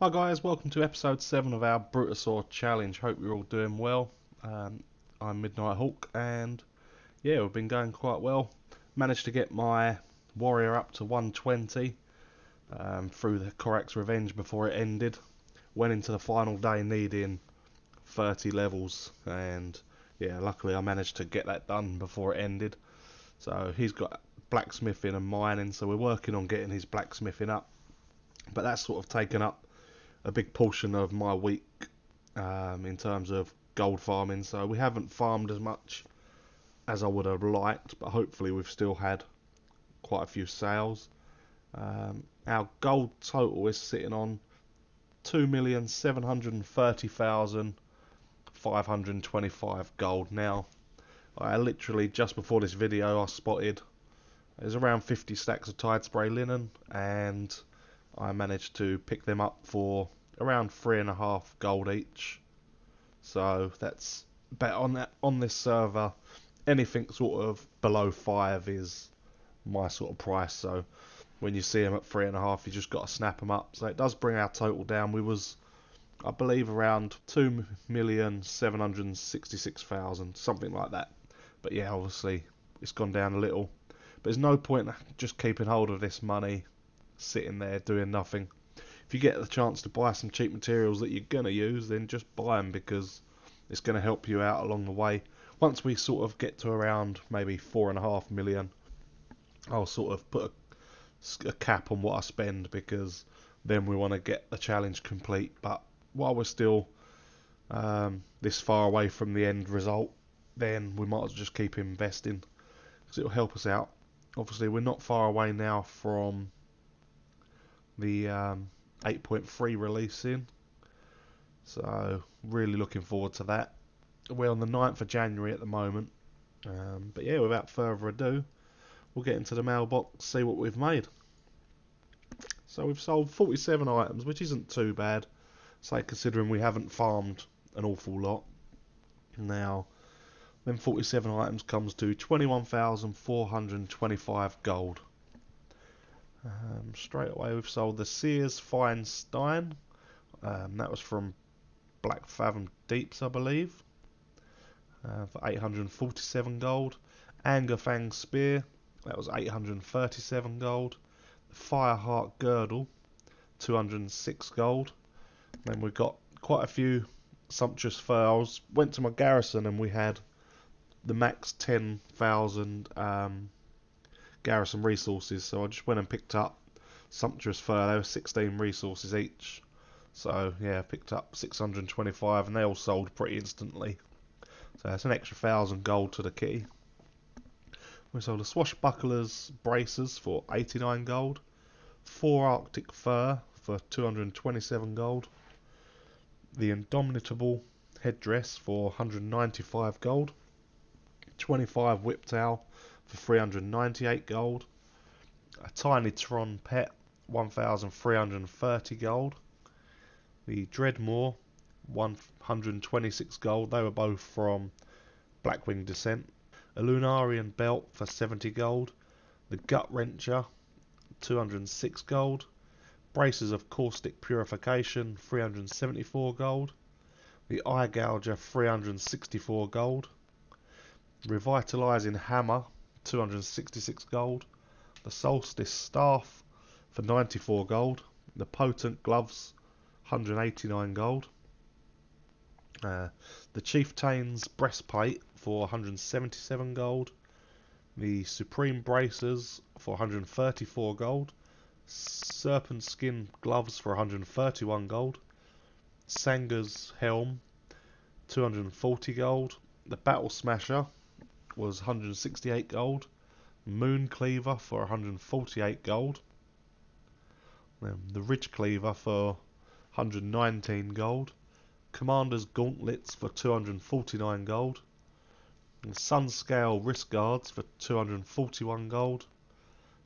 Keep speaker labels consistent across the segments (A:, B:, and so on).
A: Hi guys, welcome to episode 7 of our Gold-Brutosaur Challenge. Hope you're all doing well. I'm Midnight Hawk and yeah, we've been going quite well. Managed to get my warrior up to 120 through the Korak's Revenge before it ended. Went into the final day needing 30 levels and yeah, luckily I managed to get that done before it ended. So he's got blacksmithing and mining, so we're working on getting his blacksmithing up. But that's sort of taken up a big portion of my week in terms of gold farming, so we haven't farmed as much as I would have liked, but hopefully we've still had quite a few sales. Our gold total is sitting on 2,730,525 gold. Now, I literally just before this video I spotted there's around 50 stacks of tide spray linen, and I managed to pick them up for around 3.5 gold each. So that's bet on that on this server. Anything sort of below 5 is my sort of price. So when you see them at 3.5, you just got to snap them up. So it does bring our total down. We was, I believe, around 2,766,000, something like that. But yeah, obviously it's gone down a little. But there's no point just keeping hold of this money sitting there doing nothing. If you get the chance to buy some cheap materials that you're going to use, then just buy them, because it's going to help you out along the way. Once we sort of get to around maybe 4.5 million, I'll sort of put a cap on what I spend, because then we want to get the challenge complete. But while we're still this far away from the end result, then we might as well just keep investing, because it'll help us out. Obviously we're not far away now from the 8.3 releasing, so really looking forward to that. We're on the 9th of January at the moment, but yeah, without further ado, we'll get into the mailbox, see what we've made. So we've sold 47 items, which isn't too bad, say, considering we haven't farmed an awful lot. Now, then 47 items comes to 21,425 gold. Straight away we've sold the Sears Fine Stein. That was from Black Fathom Deeps, I believe, for 847 gold. Angerfang Spear, that was 837 gold. The Fireheart Girdle, 206 gold. Then we've got quite a few sumptuous furs. Went to my garrison and we had the max 10,000 garrison resources, so I just went and picked up sumptuous fur. They were 16 resources each, so yeah, picked up 625, and they all sold pretty instantly, so that's an extra 1,000 gold to the kitty. We sold the Swashbucklers Bracers for 89 gold, 4 Arctic Fur for 227 gold, the Indomitable Headdress for 195 gold, 25 Whiptail for 398 gold, a Tiny Tron Pet 1,330 gold, the Dreadmore 126 gold, they were both from Blackwing Descent, a Lunarian Belt for 70 gold, the Gut Wrencher 206 gold, Braces of Caustic Purification 374 gold, the Eye Gouger 364 gold, Revitalizing Hammer 266 gold, the Solstice Staff for 94 gold, the Potent Gloves 189 gold, the Chieftain's Breastplate for 177 gold, the Supreme Bracers for 134 gold, Serpent Skin Gloves for 131 gold, Sanger's Helm 240 gold, the Battle Smasher was 168 gold, Moon Cleaver for 148 gold, the Ridge Cleaver for 119 gold, Commander's Gauntlets for 249 gold, and Sunscale Wrist Guards for 241 gold,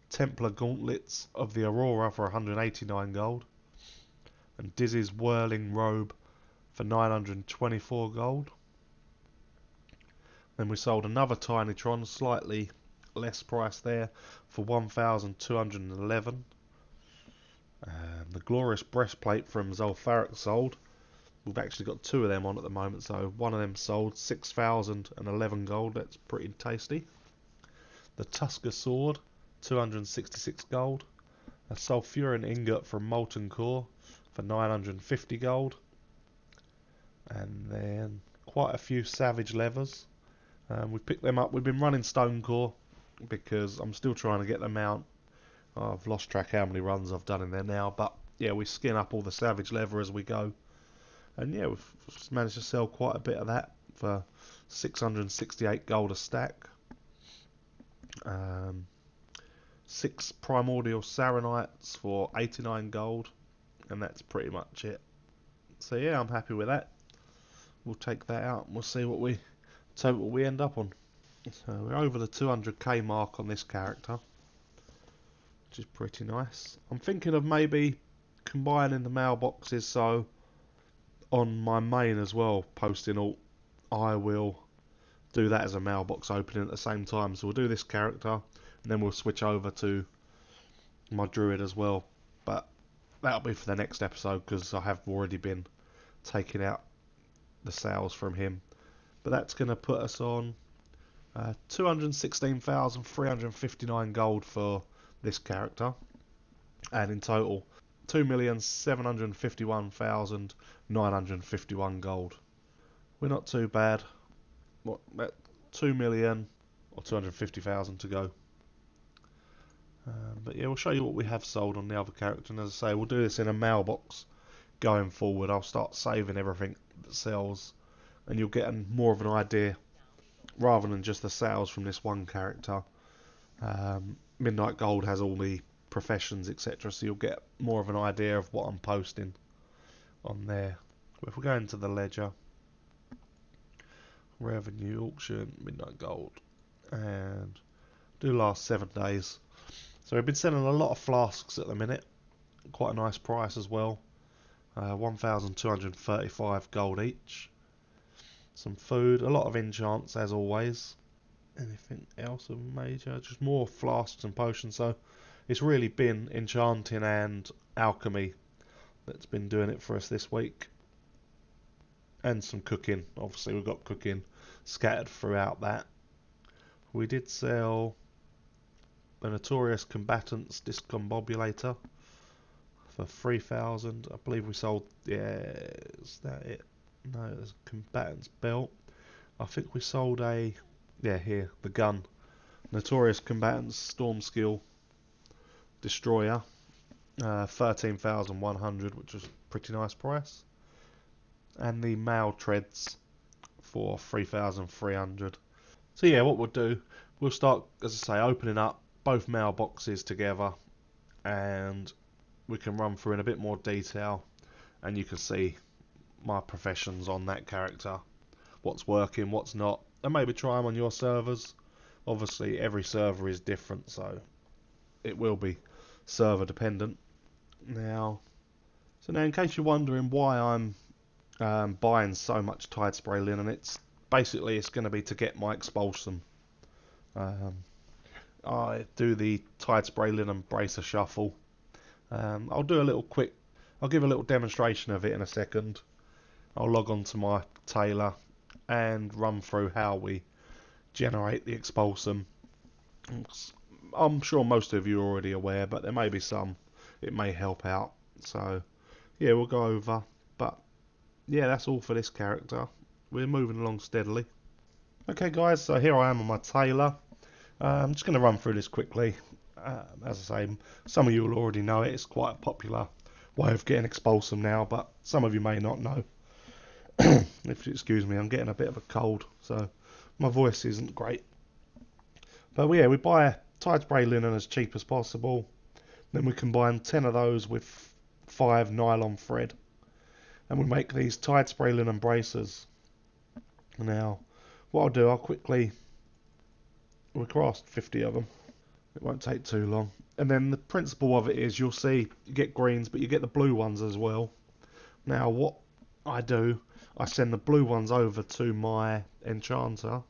A: Templar Gauntlets of the Aurora for 189 gold, and Dizzy's Whirling Robe for 924 gold. Then we sold another Tinytron, slightly less price there, for 1,211. The glorious breastplate from Zul'Farrak sold. We've actually got 2 of them on at the moment, so one of them sold 6,011 gold. That's pretty tasty. The Tusker sword, 266 gold. A sulfuran ingot from Molten Core for 950 gold. And then quite a few savage levers. We picked them up. We've been running Stone Core because I'm still trying to get them out. I've lost track how many runs I've done in there now, but yeah, we skin up all the savage leather as we go. And yeah, we've managed to sell quite a bit of that for 668 gold a stack. 6 primordial saranites for 89 gold, and that's pretty much it. So yeah, I'm happy with that. We'll take that out and we'll see what we end up on. So we're over the 200k mark on this character, which is pretty nice. I'm thinking of maybe combining the mailboxes, so on my main as well, posting alt, I will do that as a mailbox opening at the same time. So we'll do this character, and then we'll switch over to my druid as well. But that'll be for the next episode, because I have already been taking out the sales from him. But that's going to put us on 216,359 gold for this character, and in total 2,751,951 gold. We're not too bad. What, 2 million or 250,000 to go. But yeah, we'll show you what we have sold on the other character, and as I say, we'll do this in a mailbox going forward. I'll start saving everything that sells, and you'll get more of an idea rather than just the sales from this one character. Midnight Gold has all the professions, etc., so you'll get more of an idea of what I'm posting on there. If we go into the ledger, revenue, auction, Midnight Gold, and do last 7 days. So we've been selling a lot of flasks at the minute, quite a nice price as well, 1,235 gold each. Some food, a lot of enchants as always. Anything else of major? Just more flasks and potions. So it's really been enchanting and alchemy that's been doing it for us this week. And some cooking. Obviously we've got cooking scattered throughout that. We did sell a Notorious Combatants Discombobulator for 3,000. I believe we sold, yeah, is that it? No, there's a Combatant's Belt. I think we sold a, yeah, here, the gun. Notorious Combatants Storm Skill Destroyer, 13,100, which was a pretty nice price. And the Mail Treads for 3,300. So yeah, what we'll do, we'll start, as I say, opening up both mailboxes together, and we can run through in a bit more detail, and you can see my professions on that character, what's working, what's not, and maybe try them on your servers. Obviously every server is different, so it will be server dependent. So now in case you're wondering why I'm buying so much Tide Spray Linen, it's going to be to get my Expulsum. I do the Tide Spray Linen Bracer Shuffle. I'll give a little demonstration of it in a second. I'll log on to my tailor and run through how we generate the Expulsum. I'm sure most of you are already aware, but there may be some it may help out. So yeah, we'll go over. But yeah, that's all for this character. We're moving along steadily. Okay guys, so here I am on my tailor. I'm just going to run through this quickly. As I say, some of you will already know it. It's quite a popular way of getting Expulsum now, but some of you may not know. If you excuse me, I'm getting a bit of a cold, so my voice isn't great. But yeah, we buy Tide Spray Linen as cheap as possible. Then we combine 10 of those with 5 nylon thread, and we make these Tide Spray Linen bracers. Now, what I'll do, we'll craft 50 of them. It won't take too long. And then the principle of it is, you'll see you get greens, but you get the blue ones as well. Now what I do, I send the blue ones over to my enchanter,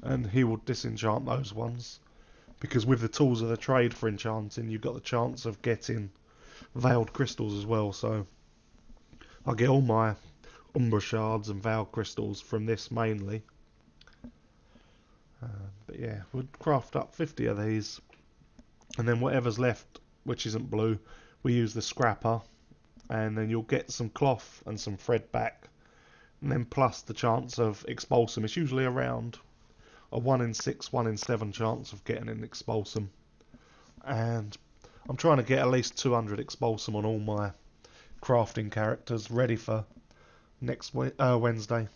A: and he will disenchant those ones. Because with the tools of the trade for enchanting, you've got the chance of getting veiled crystals as well, so I get all my Umbra shards and veiled crystals from this mainly. But yeah, we'll craft up 50 of these, and then whatever's left, which isn't blue, we use the scrapper, and then you'll get some cloth and some thread back, and then plus the chance of expulsum. It's usually around a 1 in 6, 1 in 7 chance of getting an expulsum, and I'm trying to get at least 200 expulsum on all my crafting characters ready for next Wednesday.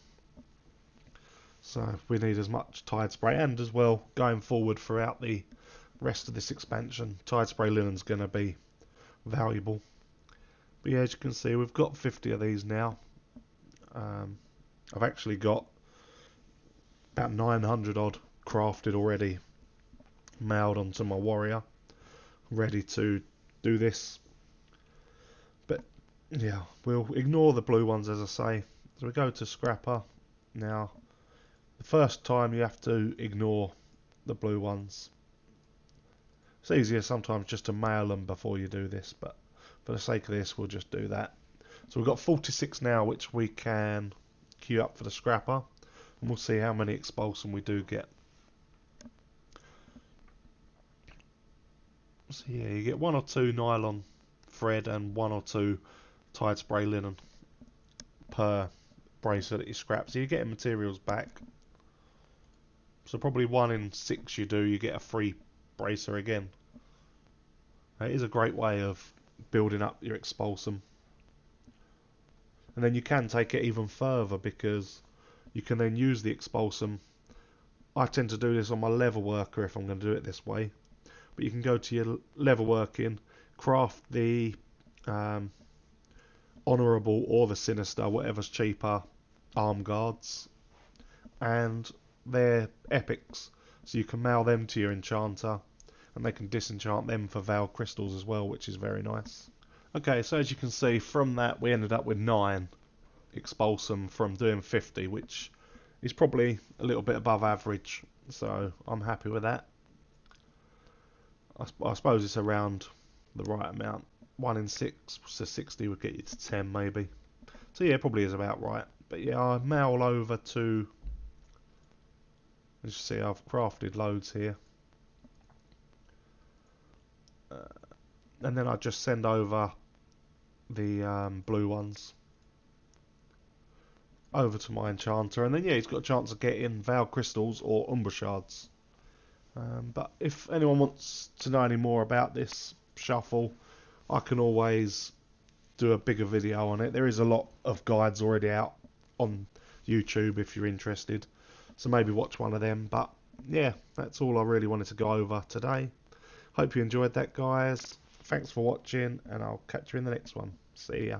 A: So we need as much Tide Spray, and as well going forward throughout the rest of this expansion, Tide Spray Linen's going to be valuable. But yeah, as you can see, we've got 50 of these now. I've actually got about 900 odd crafted already, mailed onto my warrior, ready to do this. But yeah, we'll ignore the blue ones, as I say. So we go to Scrapper. Now, the first time you have to ignore the blue ones. It's easier sometimes just to mail them before you do this, but for the sake of this, we'll just do that. So we've got 46 now, which we can queue up for the Scrapper, and we'll see how many expulsum we do get. So yeah, you get 1 or 2 nylon thread and 1 or 2 Tide Spray linen per bracer that you scrap, so you're getting materials back. So probably 1 in 6 you get a free bracer again. It is a great way of building up your expulsum. And then you can take it even further, because you can then use the expulsum. I tend to do this on my level worker if I'm going to do it this way. But you can go to your level working, craft the honourable or the sinister, whatever's cheaper, arm guards, and they're epics, so you can mail them to your enchanter, and they can disenchant them for veiled crystals as well, which is very nice. Okay, so as you can see, from that we ended up with 9 expulsum from doing 50, which is probably a little bit above average, so I'm happy with that. I suppose it's around the right amount. 1 in 6, so 60 would get you to 10 maybe. So yeah, probably is about right. But yeah, I mail over to, as you see, I've crafted loads here. And then I just send over the blue ones over to my enchanter, and then yeah, he's got a chance of getting veiled crystals or umbra shards. But if anyone wants to know any more about this shuffle, I can always do a bigger video on it. There is a lot of guides already out on YouTube if you're interested, so maybe watch one of them. But yeah, that's all I really wanted to go over today. Hope you enjoyed that, guys. Thanks for watching, and I'll catch you in the next one. See ya.